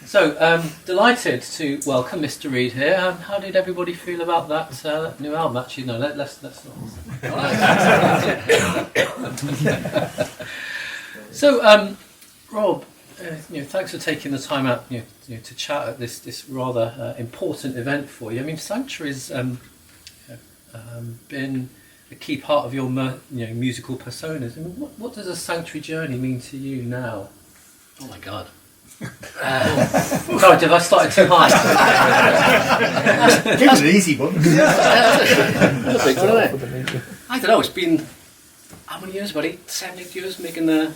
So, delighted to welcome Mr. Reed here. How did everybody feel about that new album? Actually, no, let's not. So, Rob, thanks for taking the time out to chat at this rather important event for you. I mean, Sanctuary's been a key part of your musical personas. I mean, what does a Sanctuary journey mean to you now? Oh my God. Sorry, did I start too high? Give us an easy one. I don't know, it's been, how many years, buddy? 7, 8 years making the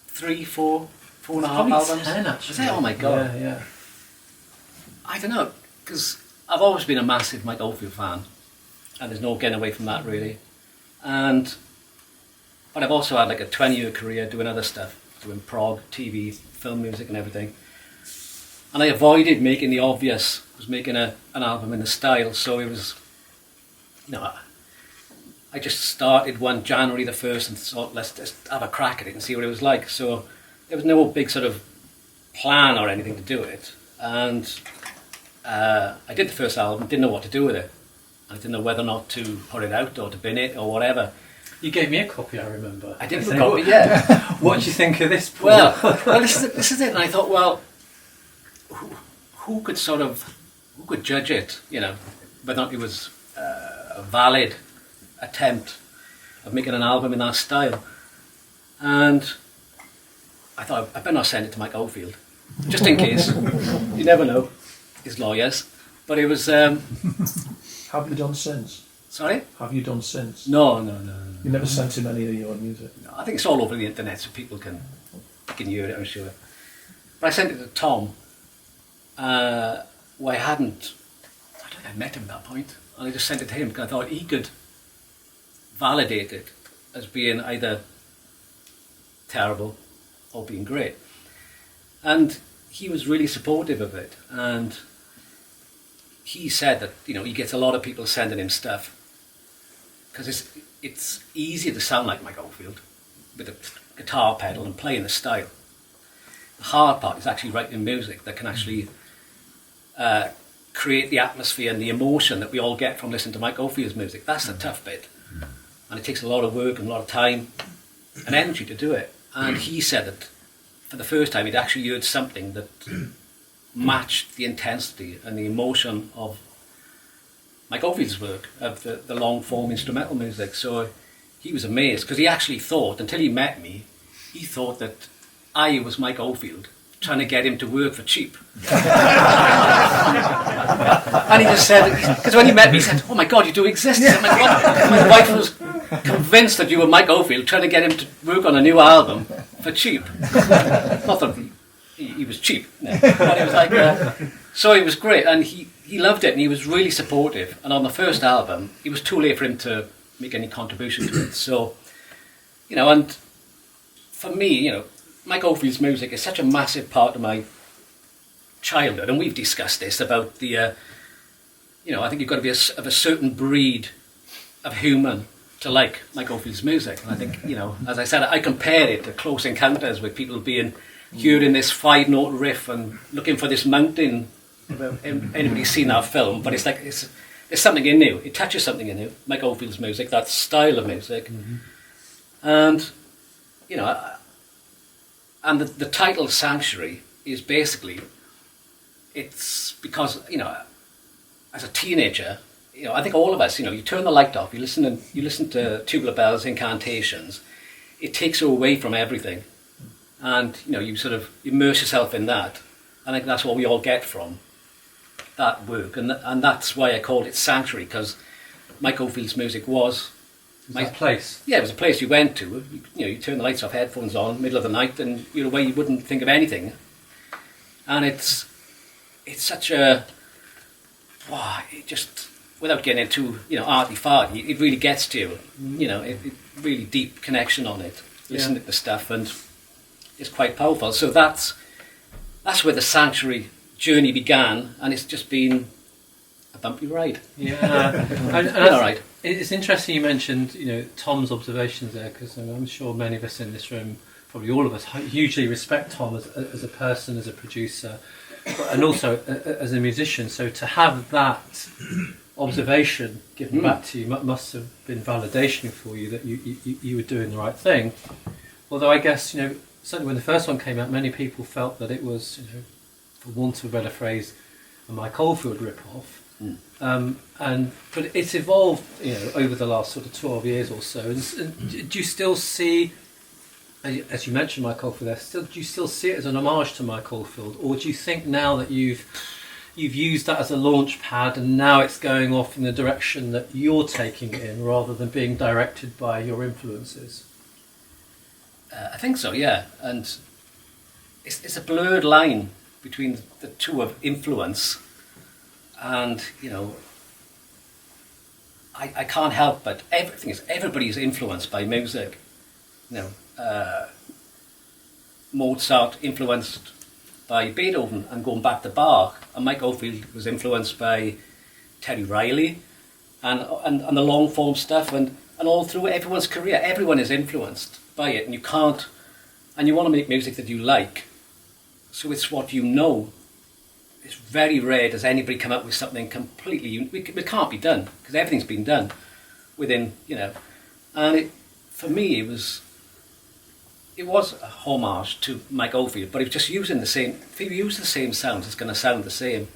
3, 4 and a half albums? 10, actually. Is it? Oh my God. Yeah. I don't know, because I've always been a massive Mike Oldfield fan, and there's no getting away from that really. But I've also had like a 20-year career doing other stuff, doing prog, TV, film music and everything. And I avoided making the obvious, was making an album in the style, so it was, I just started one January the 1st and thought, let's just have a crack at it and see what it was like. So there was no big sort of plan or anything to do it. And I did the first album, didn't know what to do with it. I didn't know whether or not to put it out or to bin it or whatever. You gave me a copy, I remember. I did have a copy, yeah. What do you think of this? Well, this is it. And I thought, well, who could judge it, whether or not it was a valid attempt of making an album in that style. And I thought, I better not send it to Mike Oldfield, just in case. You never know, his lawyers. But it was... Have you done since? Sorry? Have you done since? No. You never sent him any of your music? No, I think it's all over the internet so people can hear it, I'm sure. But I sent it to Tom, who I don't think I'd met him at that point, and I just sent it to him because I thought he could validate it as being either terrible or being great. And he was really supportive of it, and he said that he gets a lot of people sending him stuff because it's easier to sound like Mike Oldfield with a guitar pedal and playing the style. The hard part is actually writing music that can actually create the atmosphere and the emotion that we all get from listening to Mike Oldfield's music. That's the tough bit, and it takes a lot of work and a lot of time and energy to do it. And he said that for the first time he'd actually heard something that matched the intensity and the emotion of Mike Oldfield's work, of the long form instrumental music. So he was amazed because he actually thought, until he met me, he thought that I was Mike Oldfield trying to get him to work for cheap. And he just said, because when he met me he said, oh my God, you do exist. I'm like, what? My wife was convinced that you were Mike Oldfield trying to get him to work on a new album for cheap. Not that he was cheap, no. But it was like, so it was great, and he loved it, and he was really supportive. And on the first album, it was too late for him to make any contribution to it. So, and for me, Mike Oldfield's music is such a massive part of my childhood, and we've discussed this about the, I think you've got to be of a certain breed of human to like Mike Oldfield's music. And I think, as I said, I compare it to Close Encounters with people hearing this 5-note riff and looking for this mountain. Anybody's seen that film, but it's like there's something in you. It touches something in you. Mike Oldfield's music, that style of music, and and the title Sanctuary is basically, it's because as a teenager, I think all of us, you turn the light off, you listen to Tubular Bells, incantations. It takes you away from everything, and you sort of immerse yourself in that. I think that's what we all get from that work, and that's why I called it Sanctuary, because Mike Oldfield's music was a place. Yeah, it was a place you went to. You turn the lights off, headphones on, middle of the night, and you're away. You wouldn't think of anything. And it's such a it just, without getting into arty-farty, it really gets to you. It really deep connection on it. Listening to the stuff, and it's quite powerful. So that's where the Sanctuary journey began, and it's just been a bumpy ride. Yeah, and all right. It's interesting you mentioned Tom's observations there, because I'm sure many of us in this room probably all of us hugely respect Tom as a person, as a producer, and also as a musician. So to have that observation given back to you must have been validation for you that you were doing the right thing. Although I guess, certainly when the first one came out, many people felt that it was, for want of a better phrase, a Mike Oldfield rip-off. But it's evolved, over the last sort of 12 years or so. And do you still see, as you mentioned Mike Oldfield there, do you still see it as an homage to Mike Oldfield, or do you think now that you've used that as a launch pad and now it's going off in the direction that you're taking it in rather than being directed by your influences? I think so, yeah. And it's a blurred line between the two of influence and, I can't help but everybody's influenced by music. Mozart influenced by Beethoven and going back to Bach, and Mike Oldfield was influenced by Terry Riley and the long form stuff, and all through everyone's career, everyone is influenced by it, and you want to make music that you like, so it's what you know. It's very rare does anybody come up with something completely unique. It can't be done because everything's been done within, and for me it was a homage to Mike Oldfield, but it was just using the same. If you use the same sounds, it's going to sound the same.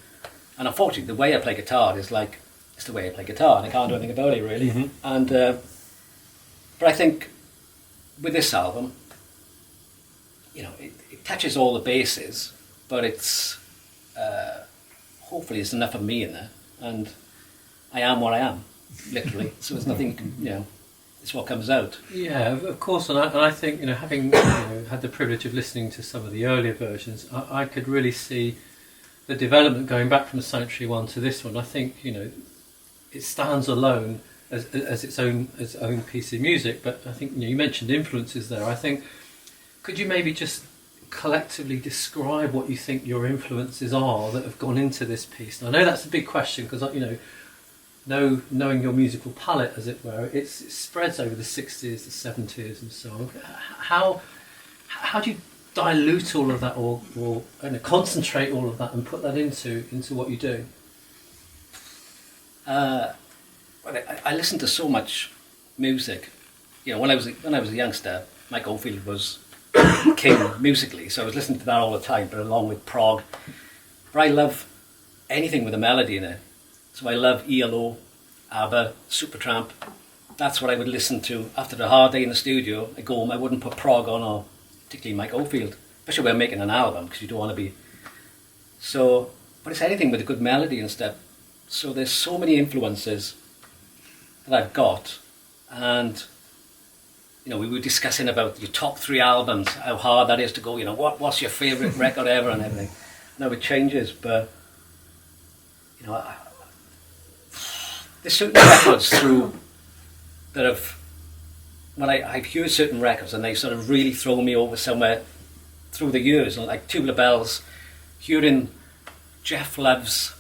And unfortunately, the way I play guitar is it's the way I play guitar, and I can't do anything about it really. Mm-hmm. And but I think with this album, it touches all the bases, but it's hopefully there's enough of me in there, and I am what I am, literally. So there's nothing, it's what comes out. Yeah, of course, and I think having had the privilege of listening to some of the earlier versions, I could really see the development going back from the Sanctuary one to this one. I think it stands alone as its own piece of music. But I think you mentioned influences there. I think could you maybe just collectively describe what you think your influences are that have gone into this piece? And I know that's a big question because knowing your musical palette, as it were, it spreads over the 60s, the 70s, and so on. How do you dilute all of that, or concentrate all of that, and put that into what you do? Well, I listened to so much music. When I was a youngster, Mike Oldfield was king musically, so I was listening to that all the time, but along with prog. But I love anything with a melody in it. So I love ELO, ABBA, Supertramp. That's what I would listen to after a hard day in the studio. I go home, I wouldn't put prog on, or particularly Mike Oldfield, especially when I'm making an album, because you don't want to be. So, but it's anything with a good melody and stuff. So there's so many influences that I've got, and we were discussing about your top 3 albums, how hard that is to go. What's your favourite record ever and everything. I know it changes, but there's certain records that have, when I've heard certain records and they sort of really throw me over somewhere through the years, and like Tubular Bells, hearing Jeff Love's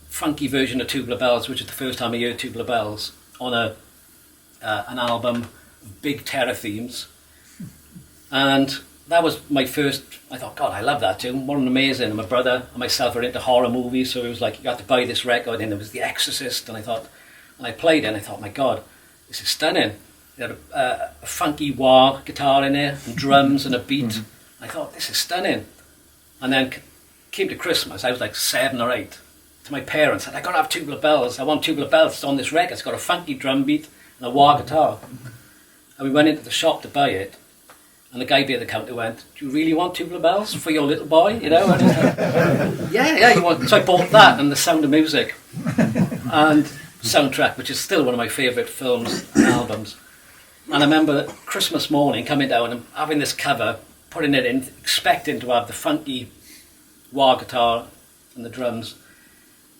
funky version of Tubular Bells, which is the first time I heard Tubular Bells on an album of Big Terror themes, and that was my first. I thought, God, I love that tune. What an amazing. And my brother and myself are into horror movies, so it was like, you got to buy this record, and there was The Exorcist, and I played it, and I thought, my God, this is stunning. It had a funky wah guitar in there, and drums and a beat. Mm-hmm. I thought, this is stunning. And then came to Christmas, I was like 7 or 8, to my parents, and I got to have Tubular Bells. I want Tubular Bells. It's on this record. It's got a funky drum beat and a wah guitar. And we went into the shop to buy it, and the guy behind the counter went, do you really want Tubular Bells for your little boy? And I was like, yeah, you want. So I bought that and The Sound of Music and soundtrack, which is still one of my favourite films and albums. And I remember Christmas morning coming down and having this cover, putting it in, expecting to have the funky wah guitar and the drums,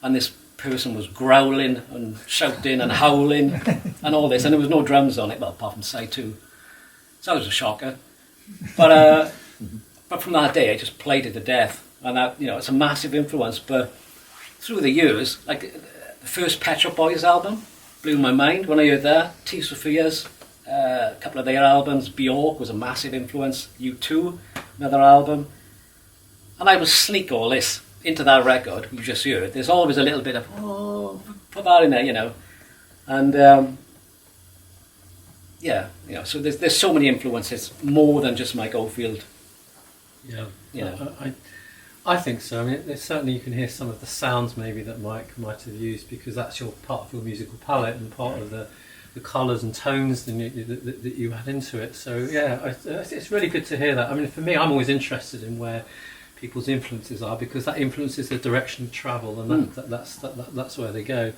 and this person was growling and shouting and howling and all this, and there was no drums on it, well, apart from side 2. So that was a shocker. But from that day, I just played it to death, and that, it's a massive influence. But through the years, like the first Pet Shop Boys album blew my mind when I heard that. Tears for Fears, a couple of their albums. Bjork was a massive influence. U2, another album. And I would sneak all this into that record you just heard. There's always a little bit of, oh, put that in there, you know. And yeah, you know, so there's so many influences, more than just Mike Oldfield. Yeah, You know. I think so. I mean, certainly you can hear some of the sounds maybe that Mike might have used, because that's your part of your musical palette and part of the colours and tones that you had into it. So yeah, it's really good to hear that. I mean, for me, I'm always interested in where people's influences are, because that influences the direction of travel, and that's where they go.